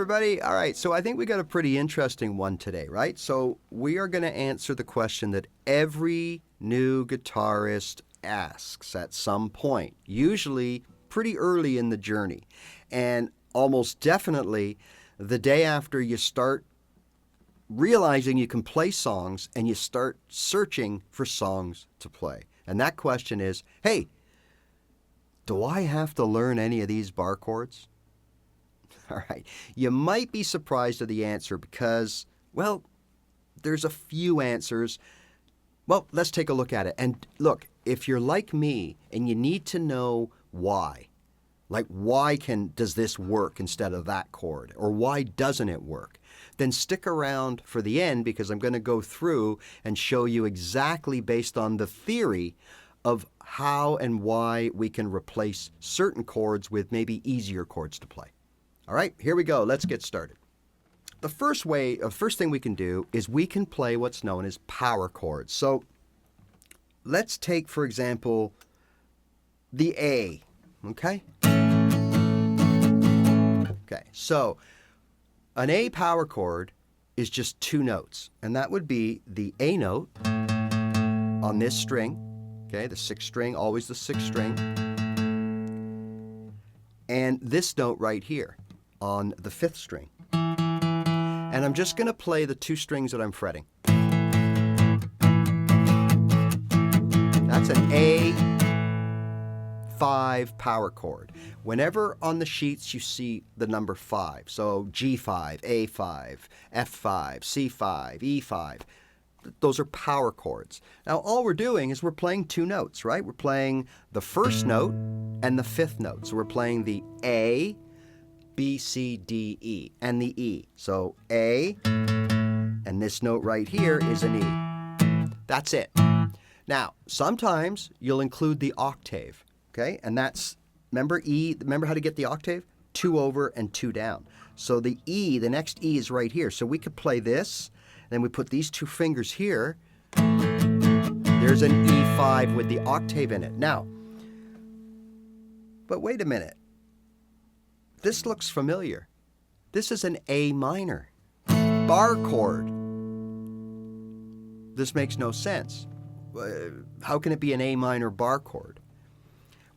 everybody. All right, so I think we got a pretty interesting one today, right? So we are going to answer the question that every new guitarist asks at some point, usually pretty early in the journey, and almost definitely the day after you start realizing you can play songs and you start searching for songs to play. And that question is, hey, do I have to learn any of these bar chords? All right. You might be surprised at the answer because, well, there's a few answers. Well, let's take a look at it. And look, if you're like me and you need to know why, like why does this work instead of that chord, or why doesn't it work, then stick around for the end because I'm going to go through and show you exactly based on the theory of how and why we can replace certain chords with maybe easier chords to play. All right, here we go. Let's get started. The first thing we can do is we can play what's known as power chords. So let's take, for example, the A, okay? Okay, so an A power chord is just two notes, and that would be the A note on this string, okay, the sixth string, always the sixth string, and this note right here on the fifth string. And I'm just going to play the two strings that I'm fretting. That's an A5 power chord. Whenever on the sheets you see the number 5, so G5, A5, F5, C5, E5, those are power chords. Now all we're doing is we're playing two notes, right? We're playing the first note and the fifth note. So we're playing the A, B, C, D, E, and the E. So A, and this note right here is an E. That's it. Now, sometimes you'll include the octave, okay? And that's, remember how to get the octave? 2 over and 2 down. So the E, the next E is right here. So we could play this, then we put these two fingers here. There's an E5 with the octave in it. Now, but wait a minute. This looks familiar. This is an A minor bar chord. This makes no sense. How can it be an A minor bar chord?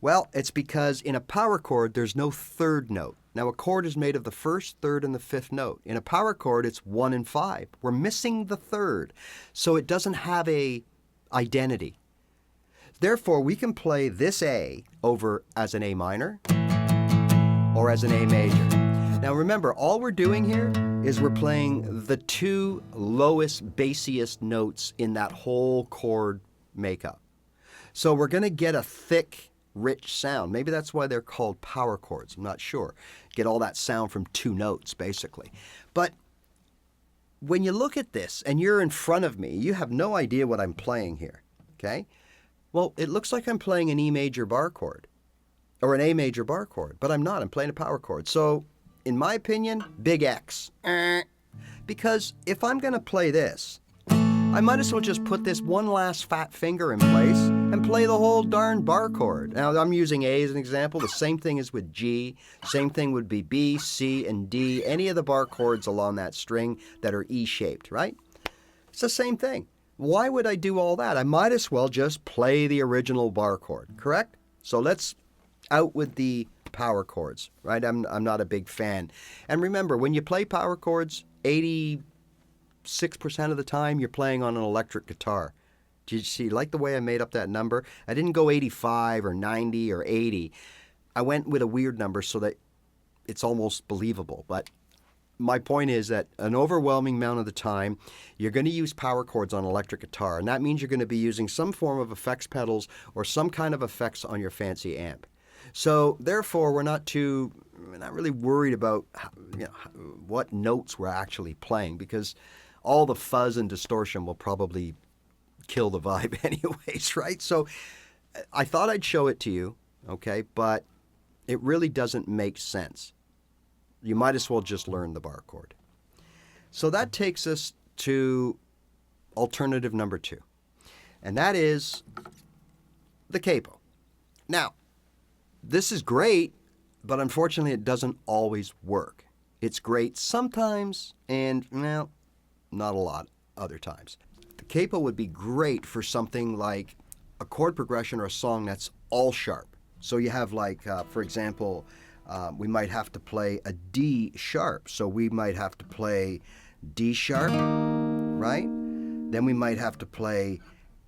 Well, it's because in a power chord, there's no third note. Now, a chord is made of the first, third, and the fifth note. In a power chord, it's 1 and 5. We're missing the third, so it doesn't have a identity. Therefore, we can play this A over as an A minor or as an A major. Now remember, all we're doing here is we're playing the two lowest, bassiest notes in that whole chord makeup. So we're going to get a thick, rich sound. Maybe that's why they're called power chords. I'm not sure. Get all that sound from two notes, basically. But when you look at this and you're in front of me, you have no idea what I'm playing here, okay? Well, it looks like I'm playing an E major bar chord or an A major bar chord, but I'm not. I'm playing a power chord. So in my opinion, big X. Because if I'm going to play this, I might as well just put this one last fat finger in place and play the whole darn bar chord. Now, I'm using A as an example. The same thing is with G. Same thing would be B, C, and D. Any of the bar chords along that string that are E-shaped, right? It's the same thing. Why would I do all that? I might as well just play the original bar chord, correct? So let's out with the power chords, right? I'm not a big fan. And remember, when you play power chords, 86% of the time you're playing on an electric guitar. Do you see, like the way I made up that number? I didn't go 85 or 90 or 80. I went with a weird number so that it's almost believable. But my point is that an overwhelming amount of the time, you're going to use power chords on electric guitar. And that means you're going to be using some form of effects pedals or some kind of effects on your fancy amp. So therefore, we're not really worried about what notes we're actually playing, because all the fuzz and distortion will probably kill the vibe anyways, right? So I thought I'd show it to you, okay, but it really doesn't make sense. You might as well just learn the bar chord. So that takes us to alternative number 2, and that is the capo. Now, this is great, but unfortunately it doesn't always work. It's great sometimes and, well, not a lot other times. The capo would be great for something like a chord progression or a song that's all sharp. So you have like, for example, we might have to play a D sharp. So we might have to play D sharp, right? Then we might have to play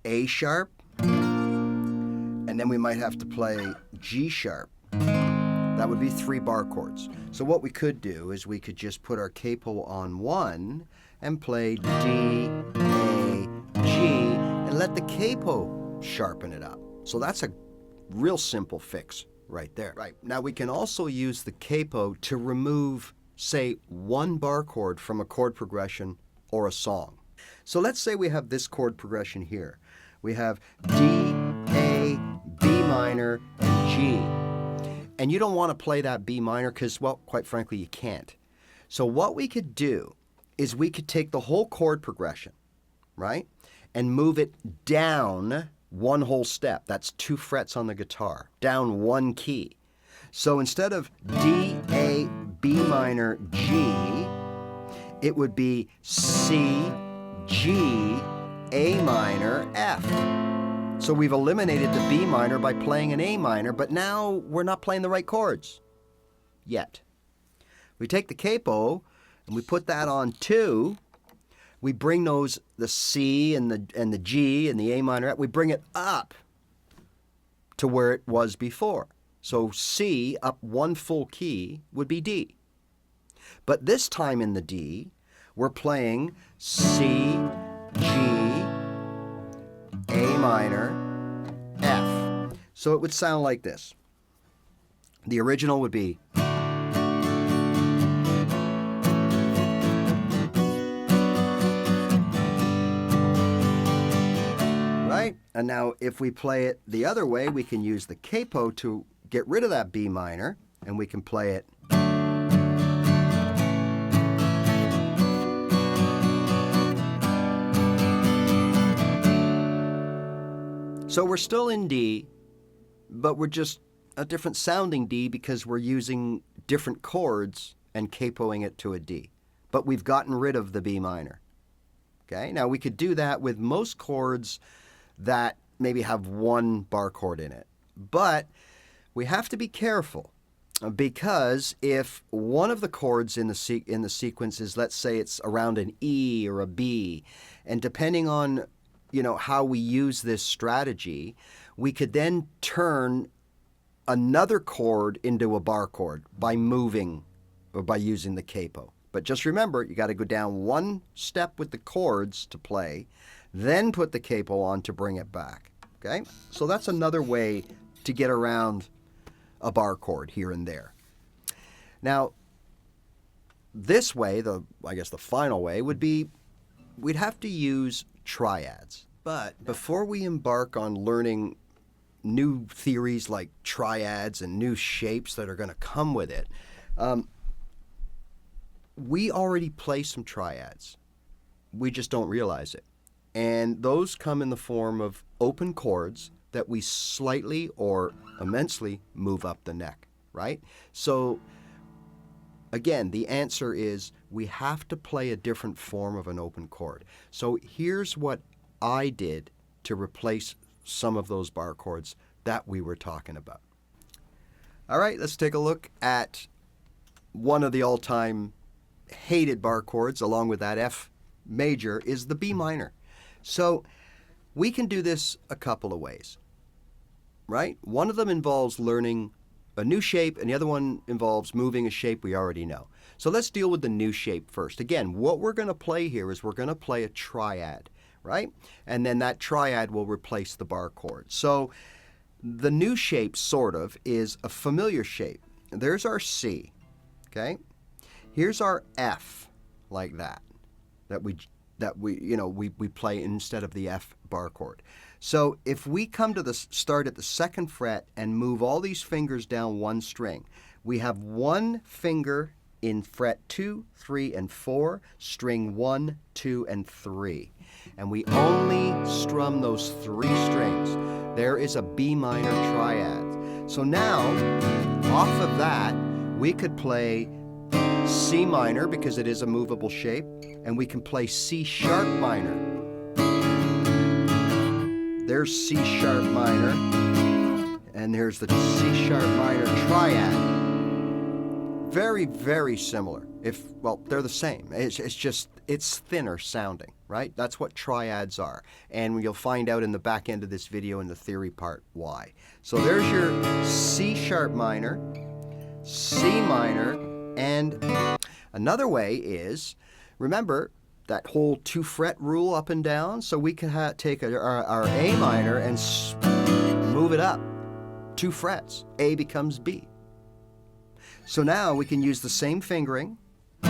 A sharp. And then we might have to play G sharp. That would be 3 bar chords. So what we could do is we could just put our capo on 1 and play D, A, G, and let the capo sharpen it up. So that's a real simple fix right there. Right. Now we can also use the capo to remove, say, 1 bar chord from a chord progression or a song. So let's say we have this chord progression here. We have D, A, B minor, and G. And you don't want to play that B minor because, well, quite frankly, you can't. So what we could do is we could take the whole chord progression, right, and move it down 1 whole step. That's 2 frets on the guitar, down 1 key. So instead of D, A, B minor, G, it would be C, G, A minor, F. So we've eliminated the B minor by playing an A minor, but now we're not playing the right chords yet. We take the capo and we put that on 2. We bring those, the C and the G and the A minor, we bring it up to where it was before. So C up 1 full key would be D. But this time in the D, we're playing C, G, A minor, F. So it would sound like this. The original would be right? And now if we play it the other way, we can use the capo to get rid of that B minor, and we can play it so we're still in D, but we're just a different sounding D because we're using different chords and capoing it to a D. But we've gotten rid of the B minor. Okay, now we could do that with most chords that maybe have 1 bar chord in it. But we have to be careful because if one of the chords in the sequence is, let's say it's around an E or a B, and depending on how we use this strategy, we could then turn another chord into a bar chord by moving or by using the capo. But just remember, you got to go down 1 step with the chords to play, then put the capo on to bring it back. Okay? So that's another way to get around a bar chord here and there. Now, this way, I guess the final way would be we'd have to use triads. But before we embark on learning new theories like triads and new shapes that are going to come with it, we already play some triads. We just don't realize it. And those come in the form of open chords that we slightly or immensely move up the neck, right? So again, the answer is we have to play a different form of an open chord. So here's what I did to replace some of those bar chords that we were talking about. All right, let's take a look at one of the all-time hated bar chords, along with that F major, is the B minor. So we can do this a couple of ways, right? One of them involves learning a new shape, and the other one involves moving a shape we already know. So let's deal with the new shape first. Again, what we're going to play here is we're going to play a triad, right? And then that triad will replace the bar chord. So the new shape, sort of, is a familiar shape. There's our C, okay? Here's our F, like that we play instead of the F bar chord. So if we come to the start at the 2nd fret and move all these fingers down 1 string, we have 1 finger in fret 2, 3, and 4, string 1, 2, and 3. And we only strum those 3 strings. There is a B minor triad. So now, off of that, we could play C minor because it is a movable shape, and we can play C sharp minor. There's C sharp minor, and there's the C sharp minor triad. Very, very similar. Well, they're the same. It's just, it's thinner sounding, right? That's what triads are. And you'll find out in the back end of this video in the theory part why. So there's your C sharp minor, C minor, and another way is, remember that whole 2-fret rule up and down? So we can take our A minor and move it up 2 frets. A becomes B. So now we can use the same fingering. A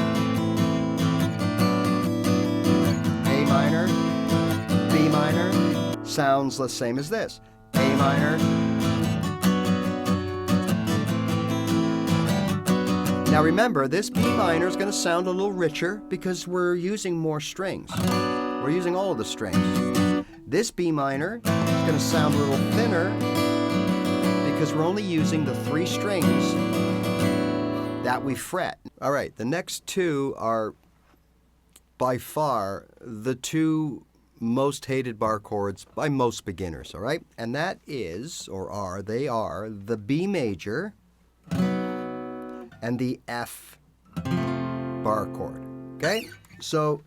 minor, B minor, sounds the same as this. A minor. Now remember, this B minor is going to sound a little richer because we're using more strings. We're using all of the strings. This B minor is going to sound a little thinner because we're only using the 3 strings that we fret. All right, the next 2 are by far the 2 most hated bar chords by most beginners, all right? And that is, they are the B major and the F bar chord, okay? So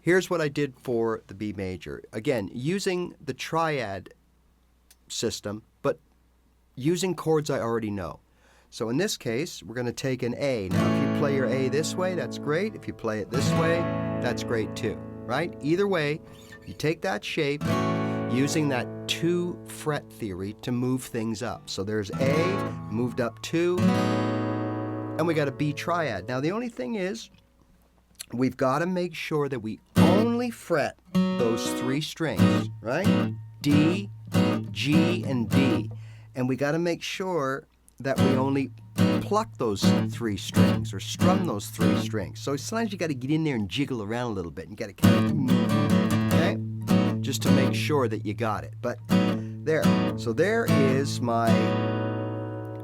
here's what I did for the B major. Again, using the triad system, but using chords I already know. So in this case, we're going to take an A. Now, if you play your A this way, that's great. If you play it this way, that's great too, right? Either way, you take that shape using that 2-fret theory to move things up. So there's A, moved up 2, and we got a B triad. Now, the only thing is, we've got to make sure that we only fret those 3 strings, right? D, G, and D. And we got to make sure that we only pluck those 3 strings or strum those 3 strings. So sometimes you got to get in there and jiggle around a little bit. And you got to kind of, okay, just to make sure that you got it. But there. So there is my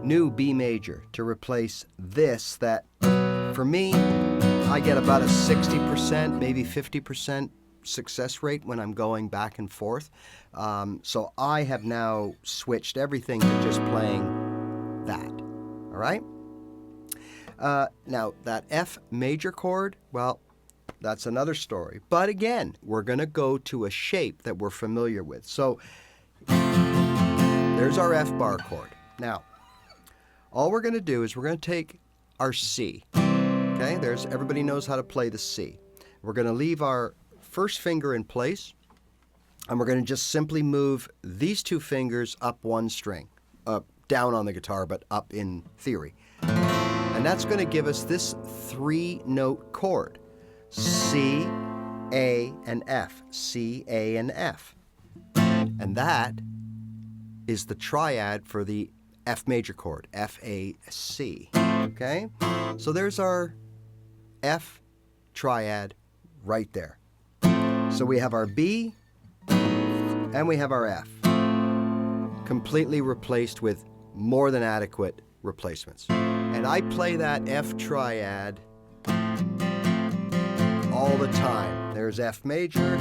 new B major to replace this. That for me, I get about a 60%, maybe 50% success rate when I'm going back and forth. So I have now switched everything to just playing that, all right? Now, that F major chord, well, that's another story. But again, we're going to go to a shape that we're familiar with. So there's our F bar chord. Now, all we're going to do is we're going to take our C. Okay, everybody knows how to play the C. We're going to leave our first finger in place, and we're going to just simply move these 2 fingers up 1 string. Down on the guitar, but up in theory. And that's going to give us this 3-note chord. C, A, and F. C, A, and F. And that is the triad for the F major chord. F, A, C. Okay? So there's our F triad right there. So we have our B, and we have our F. Completely replaced with more than adequate replacements. And I play that F triad all the time. There's F major,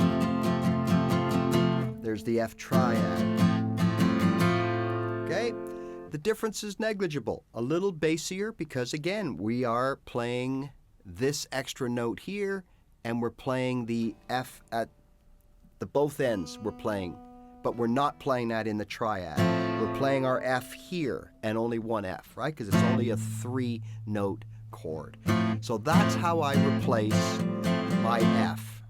there's the F triad. Okay? The difference is negligible. A little bassier because, again, we are playing this extra note here, and we're playing the F at the both ends we're playing, but we're not playing that in the triad. We're playing our F here and only 1 F, right? Because it's only a 3-note chord. So that's how I replace my F,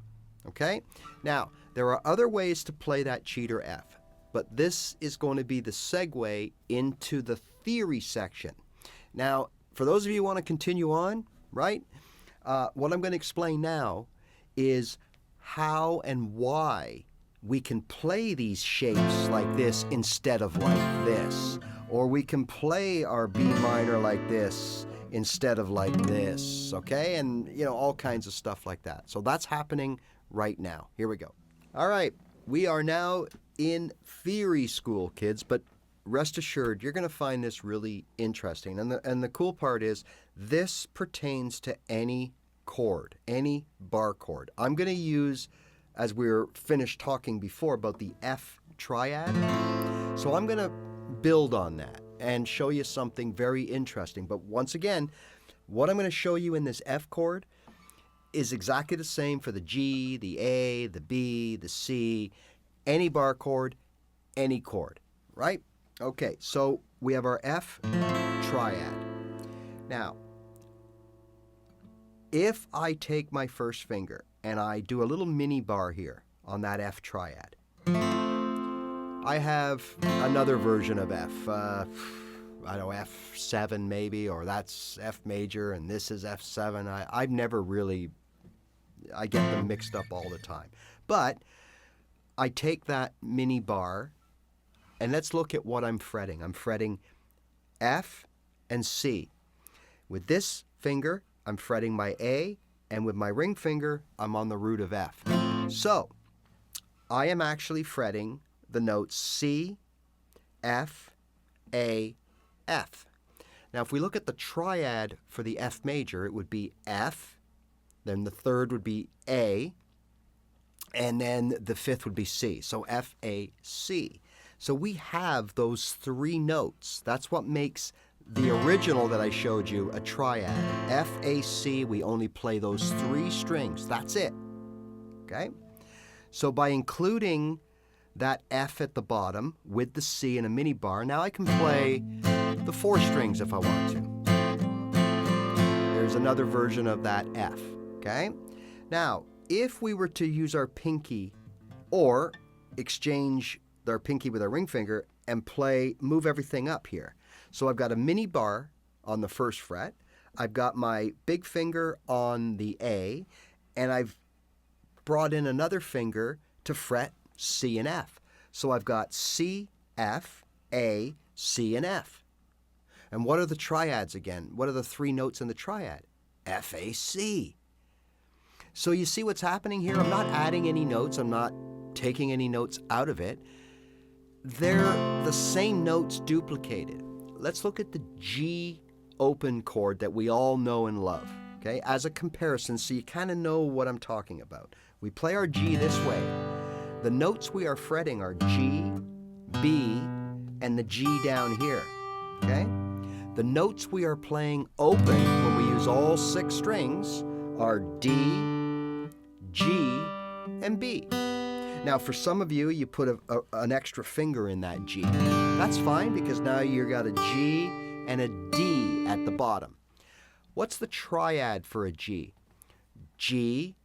okay? Now, there are other ways to play that cheater F, but this is going to be the segue into the theory section. Now, for those of you who want to continue on, right, what I'm going to explain now is how and why we can play these shapes like this instead of like this. Or we can play our B minor like this instead of like this, okay? And, you know, all kinds of stuff like that. So that's happening right now. Here we go. All right, we are now in theory school, kids, but rest assured, you're going to find this really interesting. And the cool part is this pertains to any chord, any bar chord. I'm going to use, as we were finished talking before about the F triad, so I'm going to build on that and show you something very interesting. But once again, what I'm going to show you in this F chord is exactly the same for the G, the A, the B, the C, any bar chord, any chord, right? Okay, so we have our F triad. Now, if I take my first finger and I do a little mini bar here on that F triad, I have another version of F. I don't know, F7 maybe, or that's F major and this is F7. I've never really, I get them mixed up all the time. But I take that mini bar and let's look at what I'm fretting. I'm fretting F and C. With this finger, I'm fretting my A, and with my ring finger, I'm on the root of F. So I am actually fretting the notes C, F, A, F. Now if we look at the triad for the F major, it would be F, then the third would be A, and then the fifth would be C. So F, A, C. So we have those three notes. That's what makes the original that I showed you a triad. F, A, C, we only play those three strings. That's it. Okay? So by including that F at the bottom with the C and a mini bar, now I can play the four strings if I want to. There's another version of that F. Okay? Now, if we were to use our pinky or exchange our pinky with our ring finger and move everything up here. So I've got a mini bar on the first fret, I've got my big finger on the A, and I've brought in another finger to fret C and F. So I've got C, F, A, C, and F. And what are the triads again? What are the three notes in the triad? F, A, C. So you see what's happening here? I'm not adding any notes. I'm not taking any notes out of it. They're the same notes duplicated. Let's look at the G open chord that we all know and love, okay, as a comparison so you kind of know what I'm talking about. We play our G this way. The notes we are fretting are G, B, and the G down here, okay? The notes we are playing open when we use all six strings are D, G, and B. Now, for some of you, you put an extra finger in that G. That's fine because now you've got a G and a D at the bottom. What's the triad for a G? G,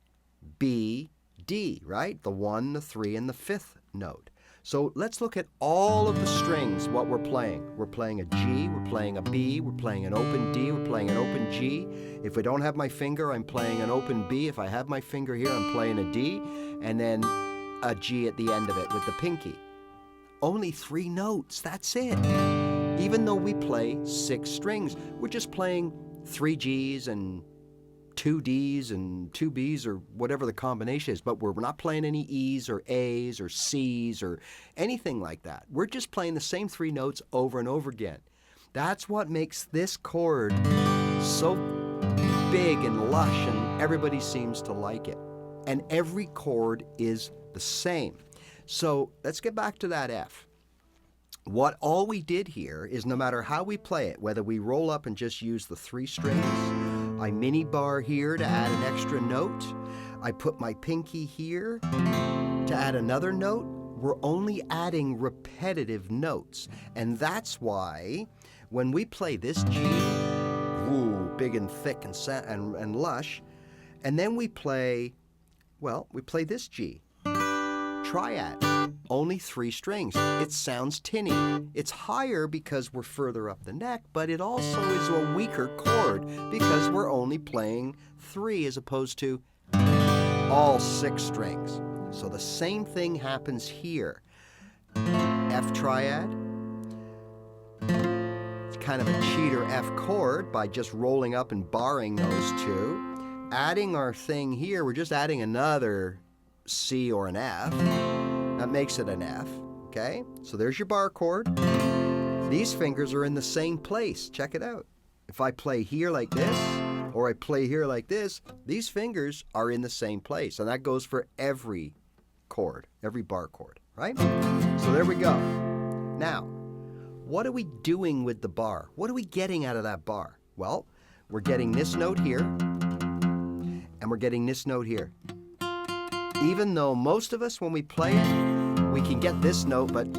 B, D, right? The 1, the 3, and the 5th note. So let's look at all of the strings, what we're playing. We're playing a G, we're playing a B, we're playing an open D, we're playing an open G. If I don't have my finger, I'm playing an open B. If I have my finger here, I'm playing a D, and then a G at the end of it with the pinky. Only 3 notes, that's it. Even though we play 6 strings, we're just playing 3 Gs and 2 Ds and 2 Bs or whatever the combination is, but we're not playing any E's or A's or C's or anything like that. We're just playing the same 3 notes over and over again. That's what makes this chord so big and lush, and everybody seems to like it. And every chord is the same. So let's get back to that F. All we did here is no matter how we play it, whether we roll up and just use the 3 strings, I mini bar here to add an extra note, I put my pinky here to add another note, we're only adding repetitive notes. And that's why when we play this G, ooh, big and thick and lush, and then we play this G, triad, only 3 strings. It sounds tinny. It's higher because we're further up the neck, but it also is a weaker chord because we're only playing 3 as opposed to all 6 strings. So the same thing happens here. F triad, it's kind of a cheater F chord by just rolling up and barring those 2. Adding our thing here, we're just adding another C or an F. That makes it an F, okay? So there's your bar chord. these fingers are in the same place. Check it out. If I play here like this, or I play here like this, these fingers are in the same place. And that goes for every chord, every bar chord, right? So there we go. Now, what are we doing with the bar? What are we getting out of that bar? Well, we're getting this note here, and we're getting this note here. Even though most of us, when we play it, we can get this note, but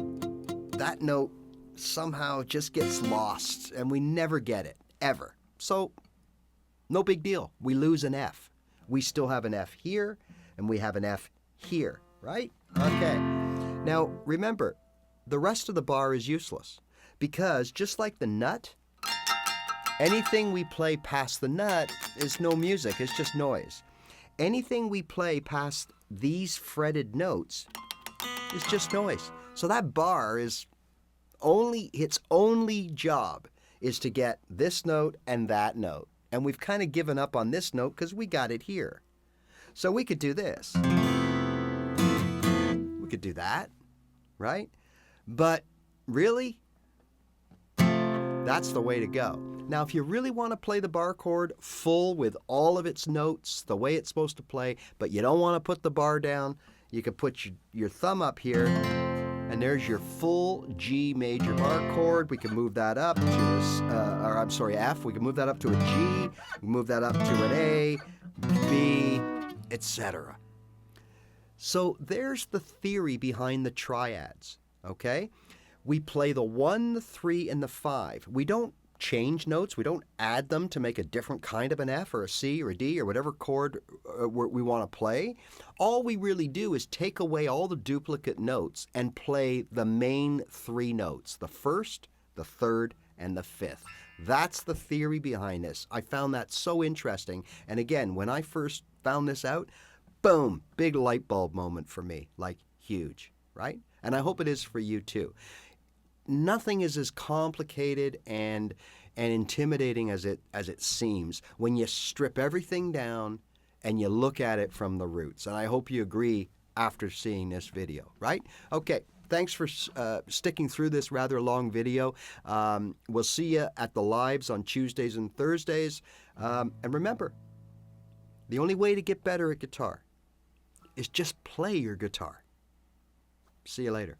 that note somehow just gets lost, and we never get it, ever. So, no big deal. We lose an F. We still have an F here, and we have an F here, right? Okay. Now, remember, the rest of the bar is useless, because just like the nut, anything we play past the nut is no music, it's just noise. Anything we play past these fretted notes is just noise. So that bar is its only job is to get this note and that note. And we've kind of given up on this note because we got it here. So we could do this. We could do that, right? But really, that's the way to go. Now, if you really want to play the bar chord full with all of its notes, the way it's supposed to play, but you don't want to put the bar down, you can put your thumb up here, and there's your full G major bar chord. We can move that up to F. We can move that up to a G. We can move that up to an A, B, etc. So there's the theory behind the triads, okay? We play the 1, the 3, and the 5. We don't change notes. We don't add them to make a different kind of an F or a C or a D or whatever chord we want to play. All we really do is take away all the duplicate notes and play the main 3 notes, the first, the third, and the fifth. That's the theory behind this. I found that so interesting. And again, when I first found this out, boom, big light bulb moment for me, like huge, right? And I hope it is for you too. Nothing is as complicated and intimidating as it seems when you strip everything down and you look at it from the roots. And I hope you agree after seeing this video, right? Okay, thanks for sticking through this rather long video. We'll see you at the lives on Tuesdays and Thursdays. And remember, the only way to get better at guitar is just play your guitar. See you later.